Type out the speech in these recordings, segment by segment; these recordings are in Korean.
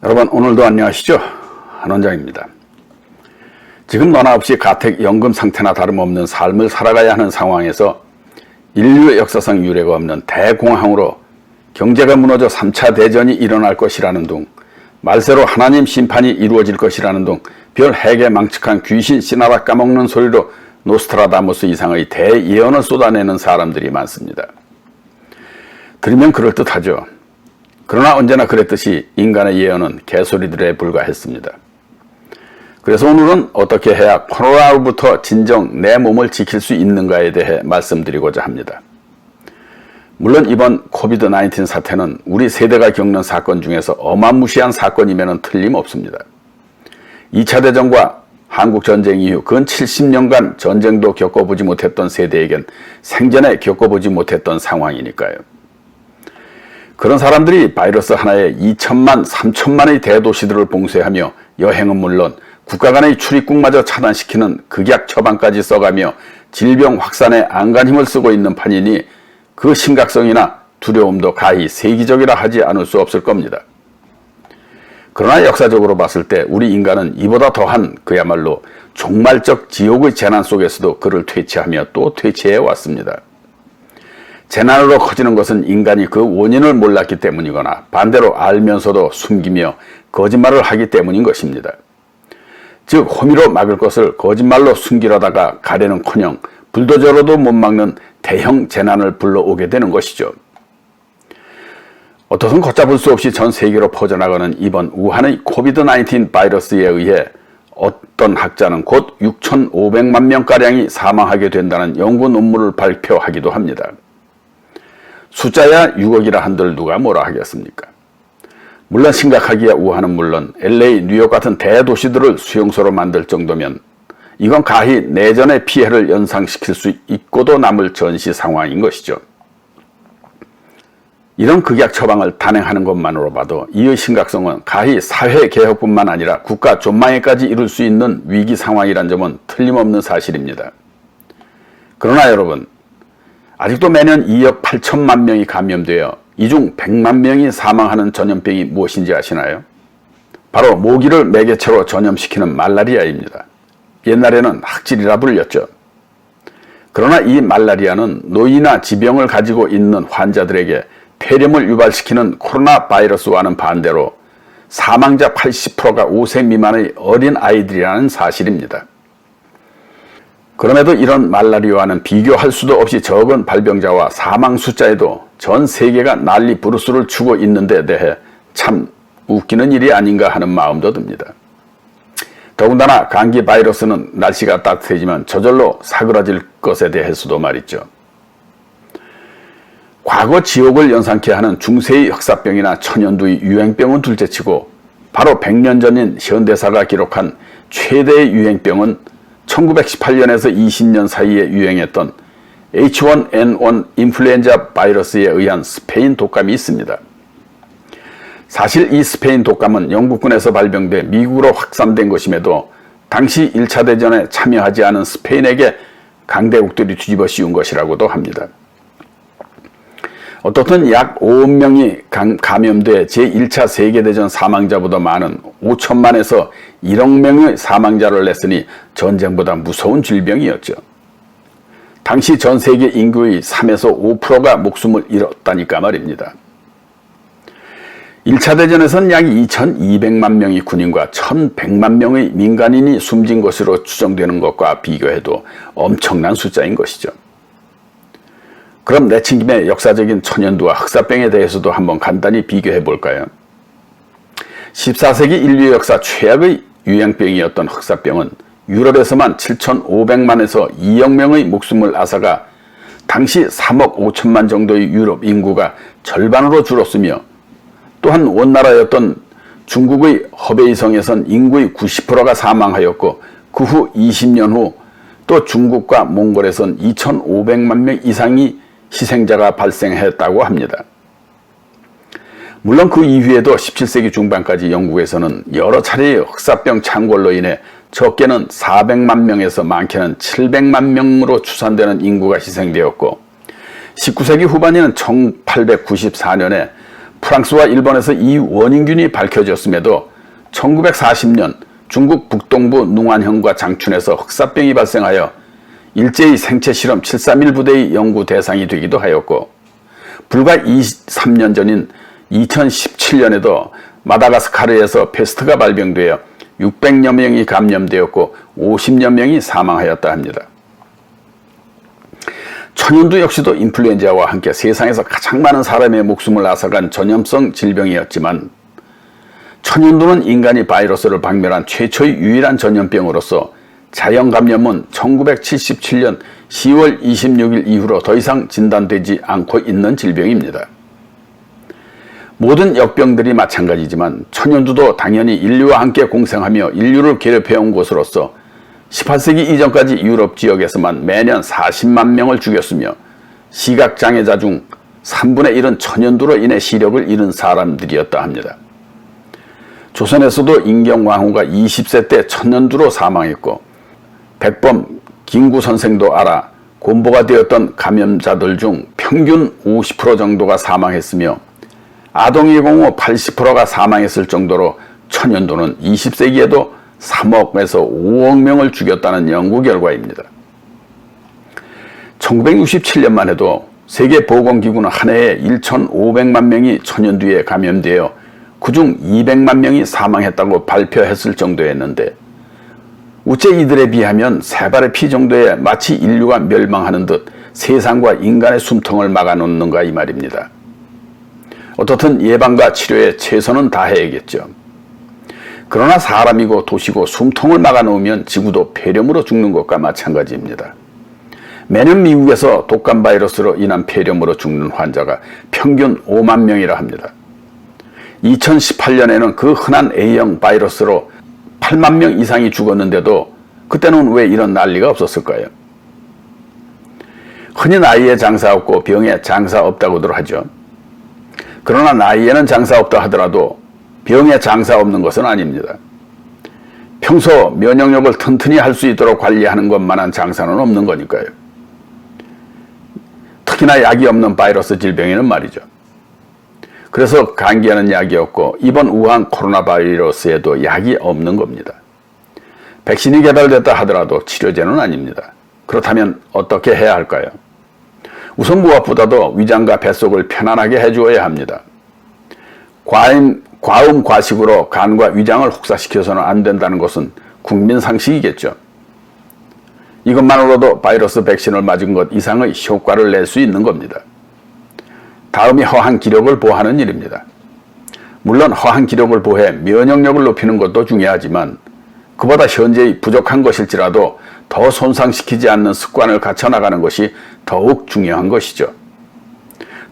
여러분 오늘도 안녕하시죠? 한 원장입니다. 지금 너나 없이 가택연금 상태나 다름없는 삶을 살아가야 하는 상황에서 인류의 역사상 유례가 없는 대공황으로 경제가 무너져 3차 대전이 일어날 것이라는 둥, 말세로 하나님 심판이 이루어질 것이라는 둥, 별 해괴망측한 귀신 씨나라 까먹는 소리로 노스트라다무스 이상의 대예언을 쏟아내는 사람들이 많습니다. 들으면 그럴듯하죠. 그러나 언제나 그랬듯이 인간의 예언은 개소리들에 불과했습니다. 그래서 오늘은 어떻게 해야 코로나로부터 진정 내 몸을 지킬 수 있는가에 대해 말씀드리고자 합니다. 물론 이번 코비드-19 사태는 우리 세대가 겪는 사건 중에서 어마무시한 사건임에는 틀림없습니다. 2차 대전과 한국전쟁 이후 근 70년간 전쟁도 겪어보지 못했던 세대에겐 생전에 겪어보지 못했던 상황이니까요. 그런 사람들이 바이러스 하나에 2천만, 3천만의 대도시들을 봉쇄하며 여행은 물론 국가 간의 출입국마저 차단시키는 극약 처방까지 써가며 질병 확산에 안간 힘을 쓰고 있는 판이니 그 심각성이나 두려움도 가히 세기적이라 하지 않을 수 없을 겁니다. 그러나 역사적으로 봤을 때 우리 인간은 이보다 더한 그야말로 종말적 지옥의 재난 속에서도 그를 퇴치하며 또 퇴치해 왔습니다. 재난으로 커지는 것은 인간이 그 원인을 몰랐기 때문이거나 반대로 알면서도 숨기며 거짓말을 하기 때문인 것입니다. 즉 호미로 막을 것을 거짓말로 숨기려다가 가래는커녕 불도저로도 못 막는 대형 재난을 불러오게 되는 것이죠. 어떻든 걷잡을 수 없이 전 세계로 퍼져나가는 이번 우한의 코비드-19 바이러스에 의해 어떤 학자는 곧 6,500만 명가량이 사망하게 된다는 연구 논문을 발표하기도 합니다. 숫자야 6억이라 한들 누가 뭐라 하겠습니까? 물론 심각하기야 우한은 물론 LA, 뉴욕 같은 대도시들을 수용소로 만들 정도면 이건 가히 내전의 피해를 연상시킬 수 있고도 남을 전시 상황인 것이죠. 이런 극약 처방을 단행하는 것만으로 봐도 이의 심각성은 가히 사회개혁뿐만 아니라 국가 존망에까지 이룰 수 있는 위기 상황이란 점은 틀림없는 사실입니다. 그러나 여러분, 아직도 매년 2억 8천만 명이 감염되어 이 중 100만 명이 사망하는 전염병이 무엇인지 아시나요? 바로 모기를 매개체로 전염시키는 말라리아입니다. 옛날에는 학질이라 불렸죠. 그러나 이 말라리아는 노이나 지병을 가지고 있는 환자들에게 폐렴을 유발시키는 코로나 바이러스와는 반대로 사망자 80%가 5세 미만의 어린 아이들이라는 사실입니다. 그럼에도 이런 말라리아와는 비교할 수도 없이 적은 발병자와 사망 숫자에도 전 세계가 난리 부르스를 추고 있는 데 대해 참 웃기는 일이 아닌가 하는 마음도 듭니다. 더군다나 감기 바이러스는 날씨가 따뜻해지면 저절로 사그라질 것에 대해서도 말이죠. 과거 지옥을 연상케 하는 중세의 흑사병이나 천연두의 유행병은 둘째치고 바로 100년 전인 현대사가 기록한 최대의 유행병은 1918년에서 20년 사이에 유행했던 H1N1 인플루엔자 바이러스에 의한 스페인 독감이 있습니다. 사실 이 스페인 독감은 영국군에서 발병돼 미국으로 확산된 것임에도 당시 1차 대전에 참여하지 않은 스페인에게 강대국들이 뒤집어 씌운 것이라고도 합니다. 어떻든 약 5억 명이 감염돼 제1차 세계대전 사망자보다 많은 5천만에서 1억 명의 사망자를 냈으니 전쟁보다 무서운 질병이었죠. 당시 전 세계 인구의 3에서 5%가 목숨을 잃었다니까 말입니다. 1차 대전에선 약 2,200만 명의 군인과 1,100만 명의 민간인이 숨진 것으로 추정되는 것과 비교해도 엄청난 숫자인 것이죠. 그럼 내친김에 역사적인 천연두와 흑사병에 대해서도 한번 간단히 비교해 볼까요? 14세기 인류 역사 최악의 유행병이었던 흑사병은 유럽에서만 7,500만에서 2억 명의 목숨을 앗아가 당시 3억 5천만 정도의 유럽 인구가 절반으로 줄었으며 또한 원나라였던 중국의 허베이성에선 인구의 90%가 사망하였고 그 후 20년 후 또 중국과 몽골에선 2,500만 명 이상이 희생자가 발생했다고 합니다. 물론 그 이후에도 17세기 중반까지 영국에서는 여러 차례의 흑사병 창궐로 인해 적게는 400만 명에서 많게는 700만 명으로 추산되는 인구가 희생되었고 19세기 후반에는 1894년에 프랑스와 일본에서 이 원인균이 밝혀졌음에도 1940년 중국 북동부 능완현과 장춘에서 흑사병이 발생하여 일제히 생체실험 731 부대의 연구 대상이 되기도 하였고, 불과 23년 전인 2017년에도 마다가스카르에서 패스트가 발병되어 600여 명이 감염되었고 50여 명이 사망하였다 합니다. 천연두 역시도 인플루엔자와 함께 세상에서 가장 많은 사람의 목숨을 앗아간 전염성 질병이었지만, 천연두는 인간이 바이러스를 박멸한 최초의 유일한 전염병으로서 자연 감염은 1977년 10월 26일 이후로 더 이상 진단되지 않고 있는 질병입니다. 모든 역병들이 마찬가지지만 천연두도 당연히 인류와 함께 공생하며 인류를 괴롭혀온 곳으로서 18세기 이전까지 유럽 지역에서만 매년 40만 명을 죽였으며, 시각장애자 중 3분의 1은 천연두로 인해 시력을 잃은 사람들이었다 합니다. 조선에서도 인경왕후가 20세 때 천연두로 사망했고, 백범 김구 선생도 알아 곤보가 되었던 감염자들 중 평균 50% 정도가 사망했으며, 아동의 경우 80%가 사망했을 정도로 천연두는 20세기에도 3억에서 5억 명을 죽였다는 연구 결과입니다. 1967년만 해도 세계보건기구는 한 해에 1,500만 명이 천연두에 감염되어 그중 200만 명이 사망했다고 발표했을 정도였는데, 우째 이들에 비하면 세 발의 피 정도에 마치 인류가 멸망하는 듯 세상과 인간의 숨통을 막아놓는가 이 말입니다. 어떻든 예방과 치료에 최선은 다해야겠죠. 그러나 사람이고 도시고 숨통을 막아놓으면 지구도 폐렴으로 죽는 것과 마찬가지입니다. 매년 미국에서 독감 바이러스로 인한 폐렴으로 죽는 환자가 평균 5만 명이라 합니다. 2018년에는 그 흔한 A형 바이러스로 8만 명 이상이 죽었는데도 그때는 왜 이런 난리가 없었을까요? 흔히 나이에 장사 없고 병에 장사 없다고들 하죠. 그러나 나이에는 장사 없다 하더라도 병에 장사 없는 것은 아닙니다. 평소 면역력을 튼튼히 할 수 있도록 관리하는 것만한 장사는 없는 거니까요. 특히나 약이 없는 바이러스 질병에는 말이죠. 그래서 감기에는 약이 없고 이번 우한 코로나 바이러스에도 약이 없는 겁니다. 백신이 개발됐다 하더라도 치료제는 아닙니다. 그렇다면 어떻게 해야 할까요? 우선 무엇보다도 위장과 뱃속을 편안하게 해주어야 합니다. 과음 과식으로 간과 위장을 혹사시켜서는 안 된다는 것은 국민상식이겠죠. 이것만으로도 바이러스 백신을 맞은 것 이상의 효과를 낼 수 있는 겁니다. 다음이 허한 기력을 보하는 일입니다. 물론 허한 기력을 보해 면역력을 높이는 것도 중요하지만, 그보다 현재의 부족한 것일지라도 더 손상시키지 않는 습관을 갖춰나가는 것이 더욱 중요한 것이죠.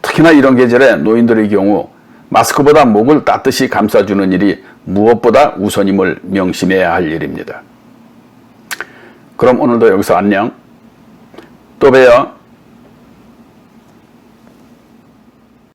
특히나 이런 계절에 노인들의 경우 마스크보다 목을 따뜻이 감싸주는 일이 무엇보다 우선임을 명심해야 할 일입니다. 그럼 오늘도 여기서 안녕. 또 봬요.